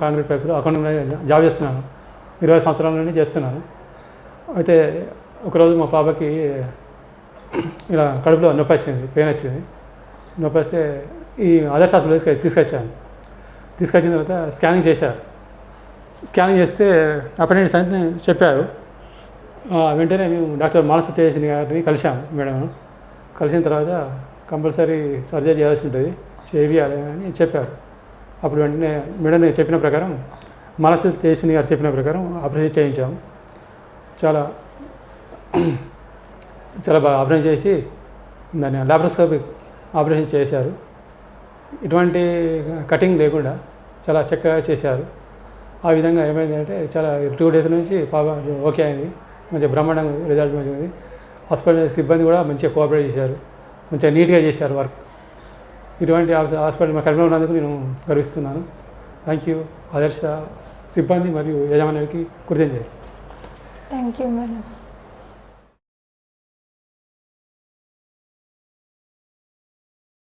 Concrete పైప్స్లో accounting job చేస్తున్నాను. 20 సంవత్సరాల నుండి చేస్తున్నాను. అయితే ఒకరోజు మా పాపకి ఇలా కడుపులో నొప్పి వచ్చింది, పెయిన్ వచ్చింది. నొప్పి వస్తే ఈ ఆదర్శ హాస్పిటల్ తీసుకొచ్చాను. తీసుకొచ్చిన తర్వాత స్కానింగ్ చేశారు. స్కానింగ్ చేస్తే అపెండిక్స్ అని చెప్పారు. వెంటనే మేము డాక్టర్ మానస తేజస్విని గారిని కలిసాము. మేడం కలిసిన తర్వాత కంపల్సరీ సర్జరీ చేయాల్సి ఉంటుంది, చేయాలి అని చెప్పారు. అప్పుడు వెంటనే మేడం చెప్పిన ప్రకారం, మానస తేజస్విని గారు చెప్పిన ప్రకారం ఆపరేషన్ చేయించాము. చాలా చాలా బాగా ఆపరేషన్ చేసి దాన్ని లాప్రోస్కోపిక్ ఆపరేషన్ చేశారు. ఎటువంటి కటింగ్ లేకుండా చాలా చక్కగా చేశారు. ఆ విధంగా ఏమైందంటే చాలా 2 డేస్ నుంచి పాప ఓకే అయింది. మంచిగా బ్రహ్మాండంగా రిజల్ట్ మంచిగా ఉంది. హాస్పిటల్ సిబ్బంది కూడా మంచిగా కోఆపరేట్ చేశారు, మంచిగా నీట్గా చేశారు వర్క్. ఇటువంటి హాస్పిటల్ మా కరీంలో ఉన్నందుకు నేను గర్విస్తున్నాను. థ్యాంక్ యూ ఆదర్శ సిబ్బంది మరియు యజమానికి కృతజ్ఞతలు. Thank you madam.